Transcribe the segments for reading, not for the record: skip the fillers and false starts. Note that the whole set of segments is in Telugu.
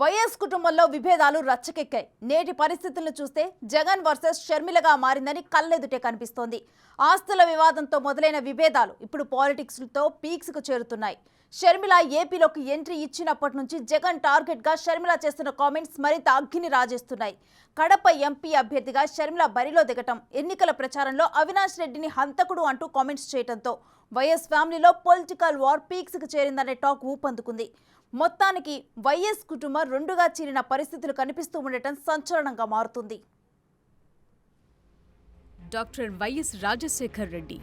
వైఎస్ కుటుంబంలో విభేదాలు రచ్చకెక్కాయి. నేటి పరిస్థితులను చూస్తే జగన్ వర్సెస్ షర్మిలగా మారిందని కళ్ళెదుటే కనిపిస్తోంది. ఆస్తుల వివాదంతో మొదలైన విభేదాలు ఇప్పుడు పాలిటిక్స్తో పీక్స్కు చేరుతున్నాయి. షర్మిల ఏపీలోకి ఎంట్రీ ఇచ్చినప్పటి నుంచి జగన్ టార్గెట్గా షర్మిల చేస్తున్న కామెంట్స్ మరింత అగ్గిని రాజేస్తున్నాయి. కడప ఎంపీ అభ్యర్థిగా షర్మిల బరిలో దిగటం, ఎన్నికల ప్రచారంలో అవినాష్ రెడ్డిని హంతకుడు అంటూ కామెంట్స్ చేయడంతో వైఎస్ ఫ్యామిలీలో పొలిటికల్ వార్ పీక్స్కు చేరిందనే టాక్ ఊపందుకుంది. మొత్తానికి వైఎస్ కుటుంబం రెండుగా చీలిన పరిస్థితులు కనిపిస్తూ ఉండటం సంచలనంగా మారుతుంది. డాక్టర్ వైఎస్ రాజశేఖర్ రెడ్డి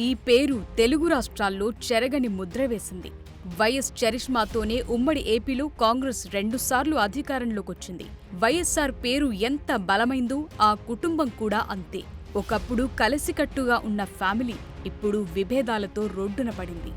ఈ పేరు తెలుగు రాష్ట్రాల్లో చెరగని ముద్ర వేసింది. వైఎస్ చరిష్మాతోనే ఉమ్మడి ఏపీలో కాంగ్రెస్ 2 సార్లు అధికారంలోకొచ్చింది. వైఎస్ఆర్ పేరు ఎంత బలమైందో ఆ కుటుంబం కూడా అంతే. ఒకప్పుడు కలిసికట్టుగా ఉన్న ఫ్యామిలీ ఇప్పుడు విభేదాలతో రోడ్డున పడింది.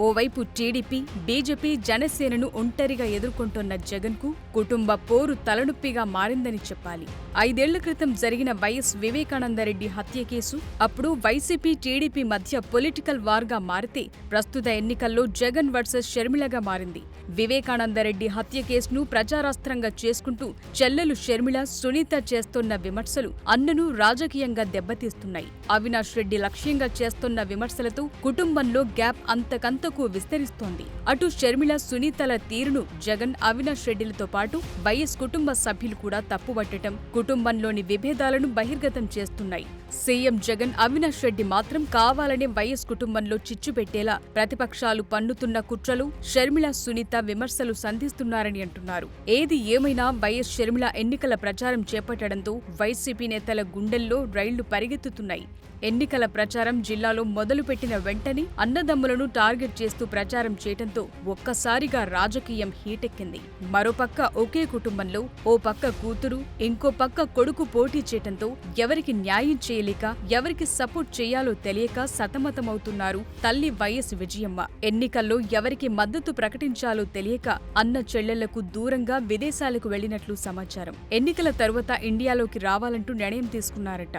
ఓవైపు టీడీపీ, బీజేపీ, జనసేనను ఒంటరిగా ఎదుర్కొంటున్న జగన్కు కుటుంబ పోరు తలనొప్పిగా మారిందని చెప్పాలి. 5 ఏళ్ల క్రితం జరిగిన వైఎస్ వివేకానందరెడ్డి హత్య కేసు అప్పుడు వైసీపీ, టీడీపీ మధ్య పొలిటికల్ వార్గా మారితే ప్రస్తుత ఎన్నికల్లో జగన్ వర్సెస్ షర్మిలగా మారింది. వివేకానందరెడ్డి హత్య కేసును ప్రచారాస్త్రంగా చేసుకుంటూ చెల్లెలు షర్మిల, సునీత చేస్తున్న విమర్శలు అన్నను రాజకీయంగా దెబ్బతీస్తున్నాయి. అవినాష్ రెడ్డి లక్ష్యంగా చేస్తున్న విమర్శలతో కుటుంబంలో గ్యాప్ అంతకంతకు విస్తరిస్తోంది. అటు షర్మిల, సునీతల తీరును జగన్, అవినాష్ రెడ్డిలతో పాటు వైఎస్ కుటుంబ సభ్యులు కూడా తప్పుపట్టడం కుటుంబంలోని విభేదాలను బహిర్గతం చేస్తున్నాయి. సీఎం జగన్, అవినాష్ రెడ్డి మాత్రం కావాలనే వైఎస్ కుటుంబంలో చిచ్చు పెట్టేలా ప్రతిపక్షాలు పన్నుతున్న కుట్రలు షర్మిల, సునీత విమర్శలు సంధిస్తున్నారని అంటున్నారు. ఏది ఏమైనా వైఎస్ షర్మిల ఎన్నికల ప్రచారం చేపట్టడంతో వైసీపీ నేతల గుండెల్లో రైళ్లు పరిగెత్తుతున్నాయి. ఎన్నికల ప్రచారం జిల్లాలో మొదలుపెట్టిన వెంటనే అన్నదమ్ములను టార్గెట్ చేస్తూ ప్రచారం చేయడంతో ఒక్కసారిగా రాజకీయం హీటెక్కింది. మరోపక్క ఒకే కుటుంబంలో ఓ పక్క కూతురు, ఇంకో పక్క కొడుకు పోటీ చేయడంతో ఎవరికి న్యాయం చేయలేక, ఎవరికి సపోర్ట్ చేయాలో తెలియక సతమతమవుతున్నారు తల్లి వైఎస్ విజయమ్మ. ఎన్నికల్లో ఎవరికి మద్దతు ప్రకటించాలో తెలియక అన్న చెల్లెళ్లకు దూరంగా విదేశాలకు వెళ్లినట్లు సమాచారం. ఎన్నికల తరువాత ఇండియాలోకి రావాలంటూ నిర్ణయం తీసుకున్నారట.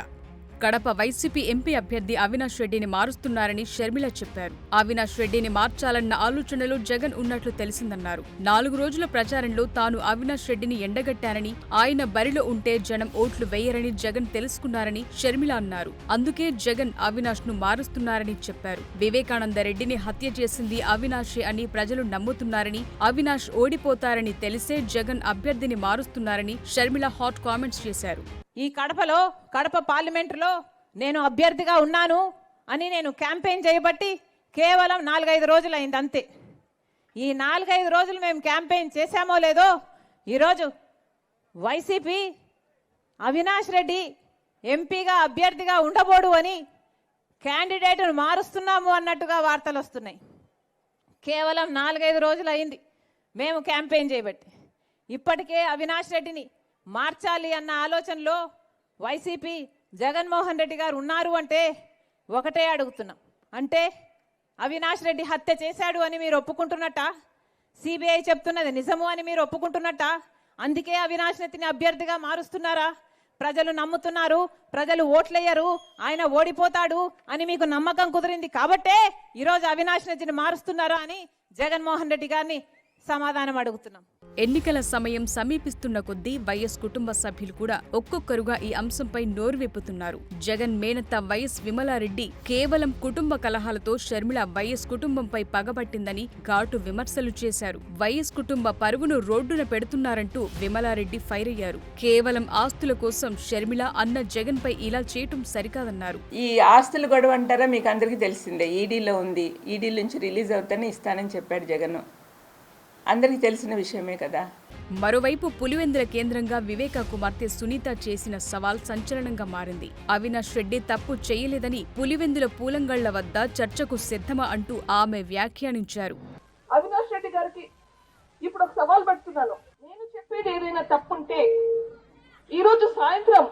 కడప వైసీపీ ఎంపీ అభ్యర్థి అవినాష్ రెడ్డిని మారుస్తున్నారని షర్మిల చెప్పారు. అవినాష్ రెడ్డిని మార్చాలన్న ఆలోచనలో జగన్ ఉన్నట్లు తెలిసిందన్నారు. 4 రోజుల ప్రచారంలో తాను అవినాష్ రెడ్డిని ఎండగట్టానని, ఆయన బరిలో ఉంటే జనం ఓట్లు వేయరని జగన్ తెలుసుకున్నారని షర్మిల అన్నారు. అందుకే జగన్ అవినాష్ ను మారుస్తున్నారని చెప్పారు. వివేకానందరెడ్డిని హత్య చేసింది అవినాషే అని ప్రజలు నమ్ముతున్నారని, అవినాష్ ఓడిపోతారని తెలిసే జగన్ అభ్యర్థిని మారుస్తున్నారని షర్మిల హాట్ కామెంట్స్ చేశారు. ఈ కడప పార్లమెంటులో నేను అభ్యర్థిగా ఉన్నాను అని నేను క్యాంపెయిన్ చేయబట్టి కేవలం 4-5 రోజులైంది అంతే. ఈ 4-5 రోజులు మేము క్యాంపెయిన్ చేశామో లేదో ఈరోజు వైసీపీ అవినాష్ రెడ్డి ఎంపీగా అభ్యర్థిగా ఉండబోడు అని క్యాండిడేట్ను మారుస్తున్నాము అన్నట్టుగా వార్తలు వస్తున్నాయి. కేవలం 4-5 రోజులు అయింది మేము క్యాంపెయిన్ చేయబట్టి. ఇప్పటికే అవినాష్ రెడ్డిని మార్చాలి అన్న ఆలోచనలో వైసీపీ జగన్మోహన్ రెడ్డి గారు ఉన్నారు అంటే ఒకటే అడుగుతున్నాం. అంటే అవినాష్ రెడ్డి హత్య చేశాడు అని మీరు ఒప్పుకుంటున్నట్టా? సిబిఐ చెప్తున్నది నిజము అని మీరు ఒప్పుకుంటున్నట్టా? అందుకే అవినాష్ రెడ్డిని అభ్యర్థిగా మారుస్తున్నారా? ప్రజలు నమ్ముతున్నారు, ప్రజలు ఓట్లేయరు, ఆయన ఓడిపోతాడు అని మీకు నమ్మకం కుదిరింది కాబట్టే ఈరోజు అవినాష్ రెడ్డిని మారుస్తున్నారా అని జగన్మోహన్ రెడ్డి గారిని సమాధానం అడుగుతున్నాం. ఎన్నికల సమయం సమీపిస్తున్న కొద్దీ వైఎస్ కుటుంబ సభ్యులు కూడా ఒక్కొక్కరుగా ఈ అంశంపై నోరు విప్పుతున్నారు. జగన్ మేనత్త వైఎస్ విమలారెడ్డి కేవలం కుటుంబ కలహాలతో షర్మిల వైఎస్ కుటుంబంపై పగబట్టిందని ఘాటు విమర్శలు చేశారు. వైఎస్ కుటుంబ పరువును రోడ్డున పెడుతున్నారంటూ విమలారెడ్డి ఫైర్ అయ్యారు. కేవలం ఆస్తుల కోసం షర్మిల అన్న జగన్ పై ఇలా చేయటం సరికాదన్నారు. ఈ ఆస్తుల గొడవ అంటారా మీకు అందరికీ తెలిసిందే. ఈడీలో ఉంది, ఈడీ నుంచి రిలీజ్ అవుతానే ఇస్తానని చెప్పాడు జగన్. అందరికీ తెలిసిన విషయమే కదా. మరోవైపు పులివెందుల కేంద్రంగా వివేక కుమార్తె సునీత చేసిన సవాల్ సంచలనంగా మారింది. అవినాష్ రెడ్డి తప్పు చేయలేదని పులివెందుల పూలంగళ్ల వద్ద చర్చకు సిద్ధమా అంటూ ఆమె వ్యాఖ్యానించారు. అవినాష్ రెడ్డి గారికి ఇప్పుడు ఒక సవాల్ పెడుతున్నాను. నేను చెప్పేది ఏదైనా తప్పుంటే ఈరోజు సాయంత్రం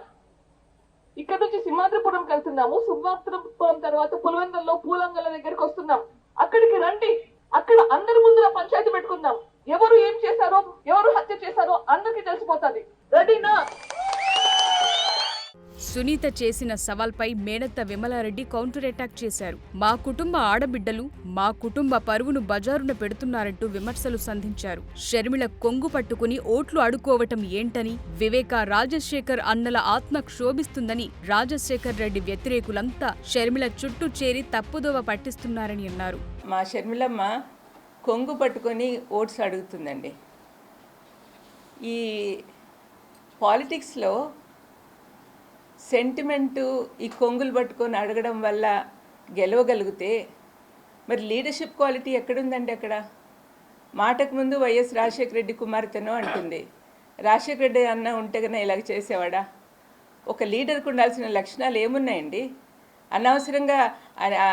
ఇక్కడ నుంచి సింహాద్రిపురంకి వెళ్తున్నాము. సింహాద్రిపురం తర్వాత పులివెందుల్లో పూలంగళ్ల దగ్గరికి వస్తున్నాం. అక్కడికి రండి, అక్కడ అందరి ముందు పంచాయతీ పెట్టుకుందాం. ఎవరు ఏం చేశారో, ఎవరు హత్య చేశారో అందరికీ తెలిసిపోతుంది. రెడీనా? సునీత చేసిన సవాల్పై మేనత్త విమలారెడ్డి కౌంటర్ అటాక్ చేశారు. మా కుటుంబ ఆడబిడ్డలు మా కుటుంబ పరువును బజారున పెడుతున్నారంటూ విమర్శలు సంధించారు. షర్మిల కొంగు పట్టుకుని ఓట్లు అడుకోవటం ఏంటని, వివేక రాజశేఖర్ అన్నల ఆత్మ క్షోభిస్తుందని రాజశేఖర్ రెడ్డి వ్యతిరేకులంతా షర్మిల చుట్టూ చేరి తప్పుదోవ పట్టిస్తున్నారని అన్నారు. మా షర్మిలమ్మ కొంగు పట్టుకొని ఓట్స్ అడుగుతుందండి. ఈ పాలిటిక్స్లో సెంటిమెంటు ఈ కొంగులు పట్టుకొని అడగడం వల్ల గెలవగలిగితే మరి లీడర్షిప్ క్వాలిటీ ఎక్కడుందండి? అక్కడ మాటకు ముందు వైఎస్ రాజశేఖర రెడ్డి కుమార్తెనో అంటుంది. రాజశేఖర రెడ్డి అన్న ఉంటే కన్నా ఇలాగ చేసేవాడా? ఒక లీడర్కి ఉండాల్సిన లక్షణాలు ఏమున్నాయండి? అనవసరంగా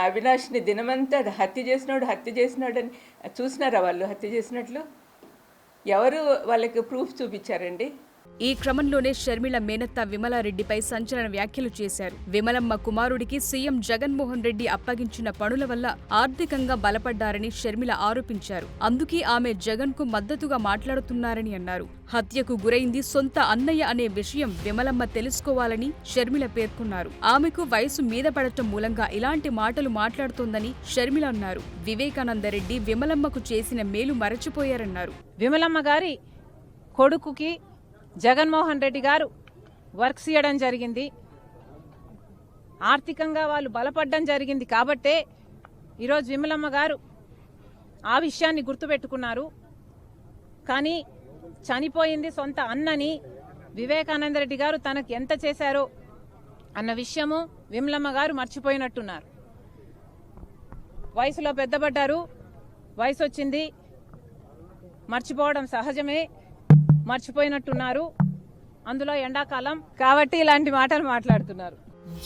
అవినాష్ని దినమంతా హత్య చేసినాడు అని చూసినారా వాళ్ళు హత్య చేసినట్లు? ఎవరు వాళ్ళకి ప్రూఫ్ చూపించారండి? ఈ క్రమంలోనే షర్మిల మేనత్త విమలారెడ్డిపై సంచలన వ్యాఖ్యలు చేశారు. విమలమ్మ కుమారుడికి సీఎం జగన్మోహన్ రెడ్డి అప్పగించిన పనుల వల్ల ఆర్థికంగా బలపడ్డారని షర్మిల ఆరోపించారు. అందుకే ఆమె జగన్కు మద్దతుగా మాట్లాడుతున్నారని అన్నారు. హత్యకు గురైంది సొంత అన్నయ్య అనే విషయం విమలమ్మ తెలుసుకోవాలని షర్మిల పేర్కొన్నారు. ఆమెకు వయసు మీద పడటం మూలంగా ఇలాంటి మాటలు మాట్లాడుతోందని షర్మిల అన్నారు. వివేకానందరెడ్డి విమలమ్మకు చేసిన మేలు మరచిపోయారన్నారు. విమలమ్మ గారి కొడుకుకి జగన్మోహన్ రెడ్డి గారు వర్క్స్ ఇవ్వడం జరిగింది. ఆర్థికంగా వాళ్ళు బలపడడం జరిగింది కాబట్టే ఈరోజు విమలమ్మ గారు ఆ విషయాన్ని గుర్తుపెట్టుకున్నారు. కానీ చనిపోయింది సొంత అన్నని వివేకానంద రెడ్డి గారు తనకు ఎంత చేశారో అన్న విషయము విమలమ్మ గారు మర్చిపోయినట్టున్నారు. వయసులో పెద్దపడ్డారు, వయసు వచ్చింది, మర్చిపోవడం సహజమే, మర్చిపోయినట్టున్నారు. అందులో ఎండాకాలం కాబట్టి ఇలాంటి మాటలు మాట్లాడుతున్నారు.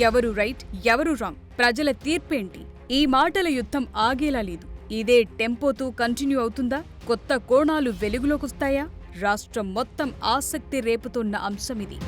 ఎవరు రైట్, ఎవరు రాంగ్, ప్రజల తీర్పేంటి? ఈ మాటల యుద్ధం ఆగేలా లేదు. ఇదే టెంపోతో కంటిన్యూ అవుతుందా? కొత్త కోణాలు వెలుగులోకొస్తాయా? రాష్ట్రం మొత్తం ఆసక్తి రేపుతున్న అంశమిది.